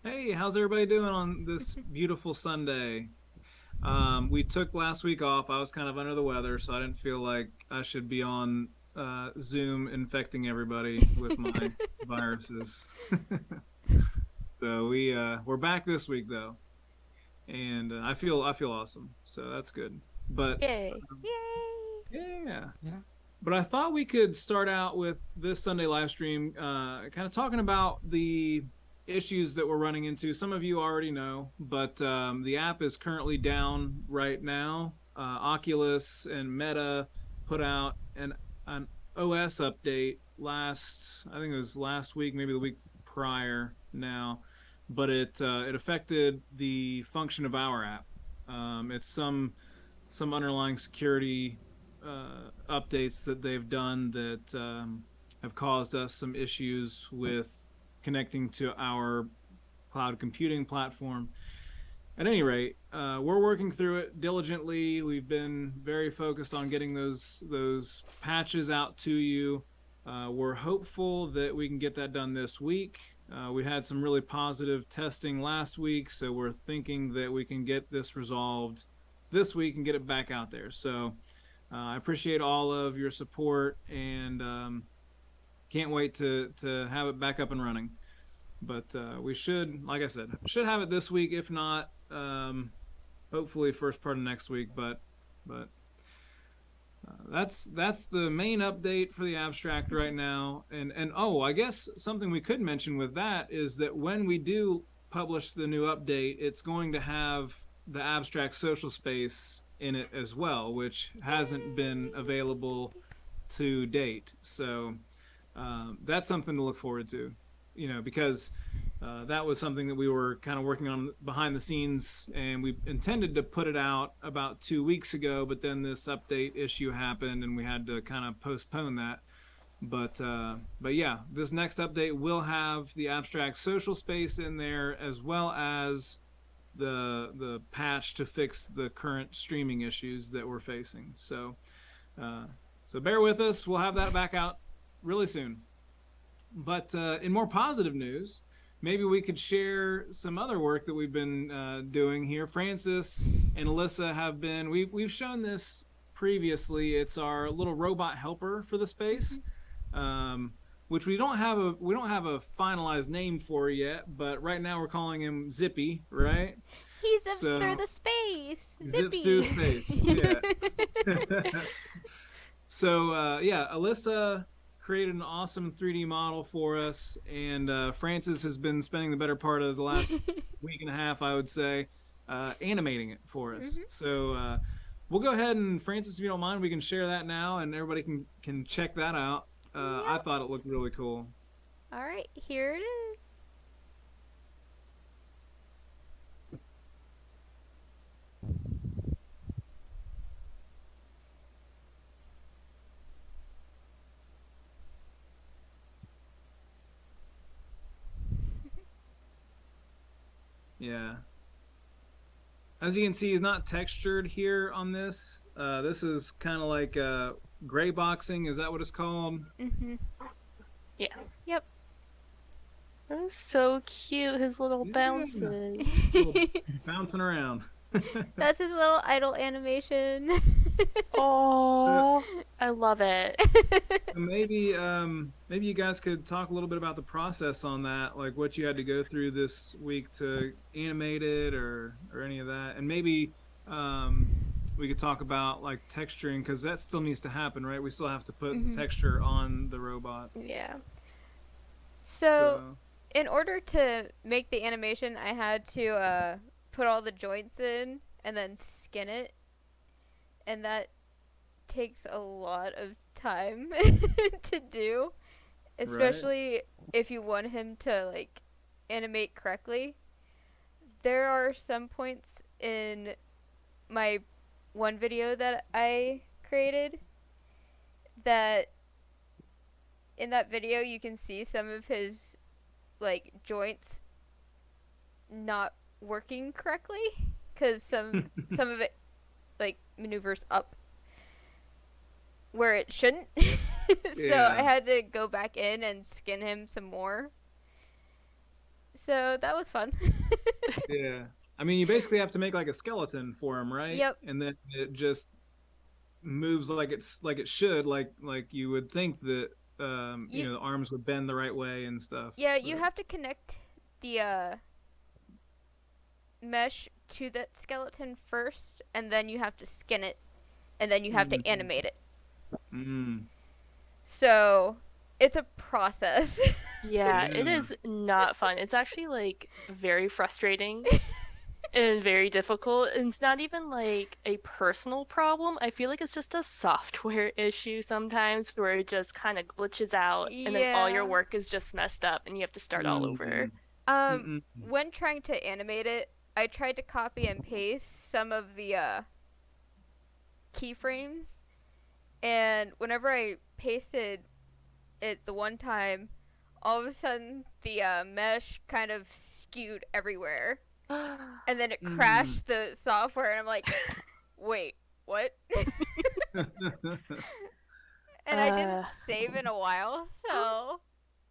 Hey, how's everybody doing on this beautiful Sunday? We took last week off. I was kind of under the weather, so I didn't feel like I should be on Zoom infecting everybody with my viruses. So we're back this week though, and I feel awesome. So that's good. But Yay. um, Yay. yeah, but I thought we could start out with this Sunday live stream, kind of talking about the issues that we're running into. Some of you already know, but the app is currently down right now. Oculus and Meta put out an OS update I think it was last week, maybe the week prior now, but it affected the function of our app. It's some underlying security updates that they've done that have caused us some issues with connecting to our cloud computing platform. At any rate, we're working through it diligently. We've been very focused on getting those patches out to you. We're hopeful that we can get that done this week. We had some really positive testing last week, so we're thinking that we can get this resolved this week and get it back out there. So I appreciate all of your support and can't wait to have it back up and running. But we should, like I said, should have it this week. If not, hopefully first part of next week. But that's the main update for the abstract right now. And oh, I guess something we could mention with that is that when we do publish the new update, it's going to have the abstract social space in it as well, which hasn't been Yay. available to date. So that's something to look forward to, because that was something that we were kind of working on behind the scenes, and we intended to put it out about 2 weeks ago, but then this update issue happened, and we had to kind of postpone that. But yeah, this next update will have the abstract social space in there, as well as the patch to fix the current streaming issues that we're facing. Uh, so bear with us. We'll have that back out really soon. But in more positive news, maybe we could share some other work that we've been doing here. Francis and Alyssa have been. We've shown this previously. It's our little robot helper for the space, Mhm. um, which we don't have a finalized name for yet. But right now we're calling him Zippy, right? He zips through So the space. zips through Zippy. space. Yeah. So yeah, Alyssa created an awesome 3D model for us, and Francis has been spending the better part of the last week and a half, I would say, animating it for us. Mhm. So we'll go ahead and Francis, if you don't mind, we can share that now, and everybody can check that out. I Yep. thought it looked really cool. All right, here it is. Yeah. As you can see, he's not textured here on this. This is kind of like gray boxing. Is that what it's called? Mhm. Yeah. Yep. That was so cute, his little Yeah. bounces. Little bouncing around. That's his little idle animation. So Oh, I love it. maybe you guys could talk a little bit about the process on that, like what you had to go through this week to animate it or any of that. And maybe we could talk about like texturing because that still needs to happen, right? We still have to put the Mhm. texture on the robot. Yeah. So, So in order to make the animation, I had to put all the joints in and then skin it, and that takes a lot of time to do, right. especially if you want him to like animate correctly. There are some points in my one video that I created that in that video you can see some of his like joints not working correctly cuz some of it like maneuvers up where it shouldn't. So I Yeah. had to go back in and skin him some more. So that was fun. Yeah. I mean, you basically have to make like a skeleton for him, right? Yep. And then it just moves like it should, like you would think that You the arms would bend the right way and stuff. Yeah, you But have to connect the mesh to that skeleton first, and then you have to skin it, and then you have to mm, animate it. mm, So it's a process. Yeah, it yeah. is not fun. It's actually like very frustrating and very difficult. And it's not even like a personal problem. I feel like it's just a software issue sometimes where it just kind of glitches out and then all your Yeah. work is just messed up and you have to start all over. Mm, mm, mm, When trying to animate it, I tried to copy and paste some of the keyframes, and whenever I pasted it the one time, all of a sudden the mesh kind of skewed everywhere, and then it mm. crashed the software, and I'm like, wait, what? And I didn't Uh, save in a while, so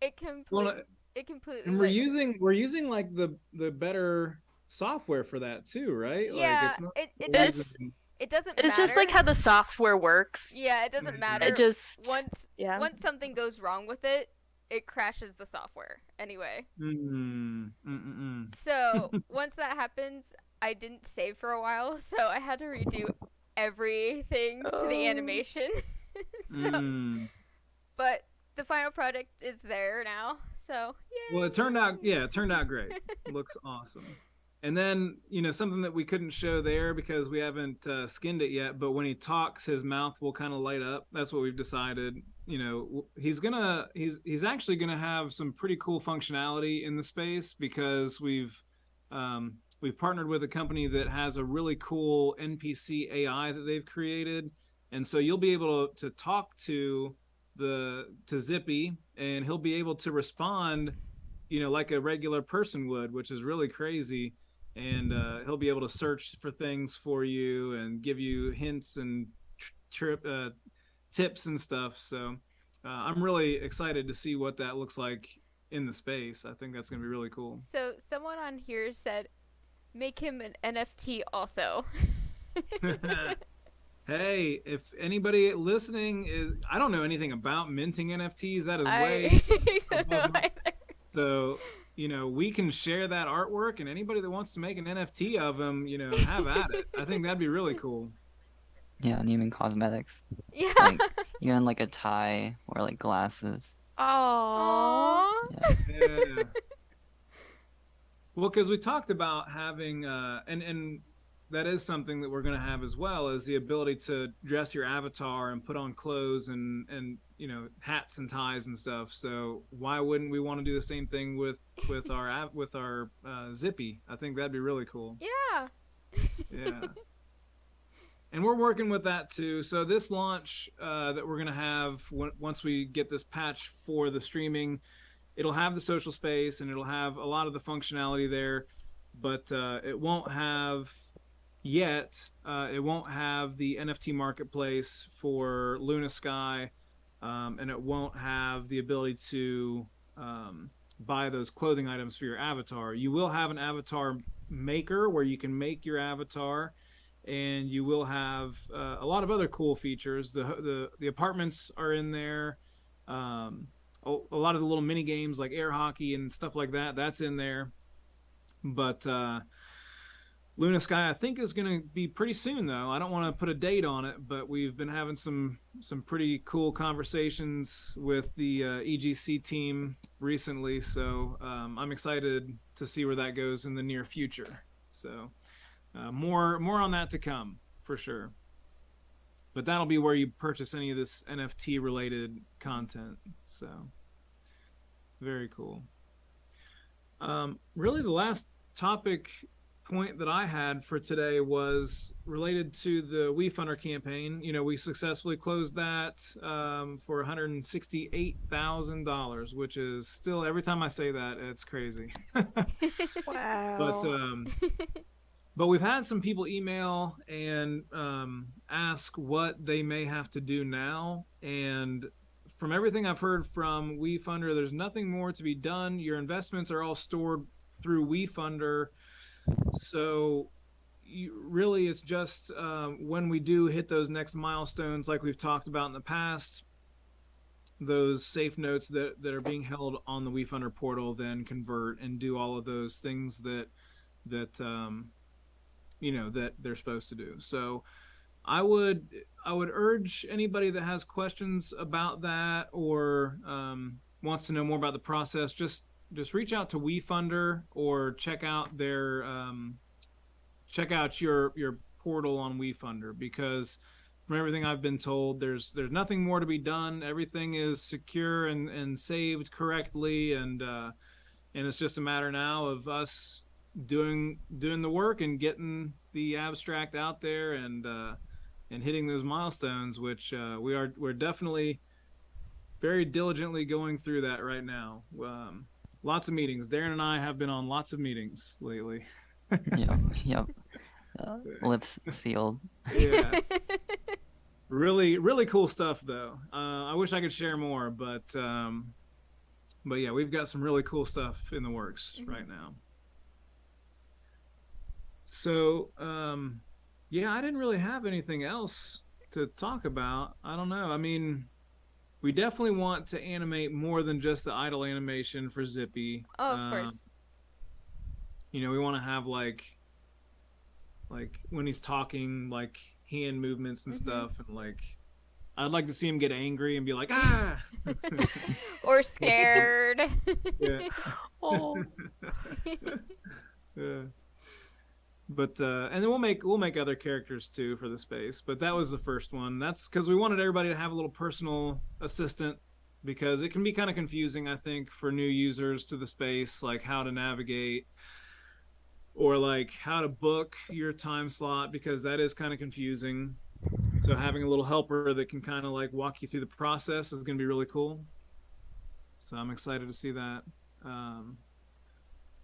it Well, complete it completely and like we're using like the better software for that too, right? Like yeah, it's not it we're does it's using. it doesn't it's just like matter. how the software works. Yeah, it doesn't It matter just once yeah. once something goes wrong with it, it crashes the software anyway. Mm, mm, So once that happens, I didn't save for a while, so I had to redo everything to the Oh. animation. mm, So, mm. but the final product is there now. So Well, it turned out great. Looks awesome. And then, something that we couldn't show there because we haven't skinned it yet, but when he talks, his mouth will kind of light up. That's what we've decided. He's actually gonna have some pretty cool functionality in the space because we've partnered with a company that has a really cool NPC AI that they've created, and so you'll be able to talk to Zippy, and he'll be able to respond, like a regular person would, which is really crazy. And he'll be able to search for things for you and give you hints and tips and stuff. So I'm really excited to see what that looks like in the space. I think that's going to be really cool. so someone on here said make him an NFT also. Hey, if anybody listening I don't know anything about minting NFTs. That is way I don't know above my. either. So, we can share that artwork, and anybody that wants to make an NFT of them, have at it. I think that'd be really cool. Yeah, and even cosmetics. Yeah. Like, even like a tie or like glasses. Oh. Aww. Yes. Yeah. Well, because we talked about having, and that is something that we're going to have as well, is the ability to dress your avatar and put on clothes and hats and ties and stuff. So why wouldn't we want to do the same thing with our Zippy? I think that'd be really cool. Yeah. Yeah. And we're working with that too. So this launch that we're going to have once we get this patch for the streaming, it'll have the social space and it'll have a lot of the functionality there, but it won't have it won't have the NFT marketplace for Luna Sky, and it won't have the ability to buy those clothing items for your avatar. You will have an avatar maker where you can make your avatar, and you will have a lot of other cool features. The apartments are in there. A lot of the little mini games like air hockey and stuff like that. That's in there, but Luna Sky, I think, is going to be pretty soon, though. I don't want to put a date on it, but we've been having some pretty cool conversations with the EGC team recently, so I'm excited to see where that goes in the near future. So more on that to come for sure. But that'll be where you purchase any of this NFT related content. So very cool. Really, the last topic point that I had for today was related to the WeFunder campaign. We successfully closed that for $168,000, which is still, every time I say that, it's crazy. Wow. But we've had some people email and ask what they may have to do now. And from everything I've heard from WeFunder, there's nothing more to be done. Your investments are all stored through WeFunder. So really, it's just when we do hit those next milestones, like we've talked about in the past, those safe notes that are being held on the WeFunder portal then convert and do all of those things that that they're supposed to do. So I would urge anybody that has questions about that or wants to know more about the process, just reach out to WeFunder or check out your portal on WeFunder, because from everything I've been told, there's nothing more to be done. Everything is secure and saved correctly, and it's just a matter now of us doing the work and getting the abstract out there and hitting those milestones, which we're definitely very diligently going through that right now. Lots of meetings. Darren and I have been on lots of meetings lately. Yep. Lips sealed. Yeah. Really, really cool stuff though. I wish I could share more, but yeah, we've got some really cool stuff in the works right now. So, yeah, I didn't really have anything else to talk about. I don't know. I mean, we definitely want to animate more than just the idle animation for Zippy. Oh, of course. We want to have like when he's talking, like hand movements and stuff, and like I'd like to see him get angry and be like, ah, or scared. yeah. Oh. Yeah. But and then we'll make other characters too for the space, but that was the first one. That's because we wanted everybody to have a little personal assistant, because it can be kind of confusing, I think, for new users to the space, like how to navigate or like how to book your time slot, because that is kind of confusing. So having a little helper that can kind of like walk you through the process is going to be really cool. So I'm excited to see that.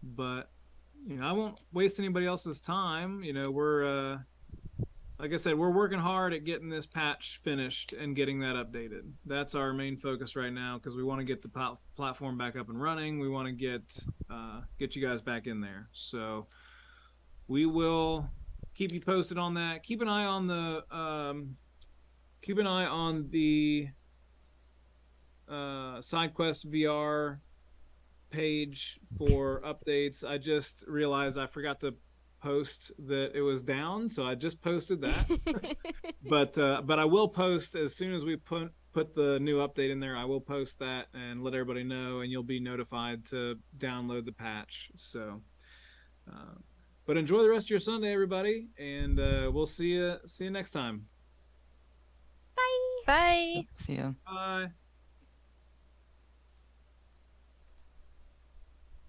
But I won't waste anybody else's time. We're like I said, we're working hard at getting this patch finished and getting that updated. That's our main focus right now, because we want to get the platform back up and running. We want to get you guys back in there. So we will keep you posted on that. Keep an eye on the SideQuest VR page for updates. I just realized I forgot to post that it was down, so I just posted that. but I will post as soon as we put the new update in there. I will post that and let everybody know, and you'll be notified to download the patch. So but enjoy the rest of your Sunday, everybody, and we'll see you next time. Bye. Bye. See ya. Bye.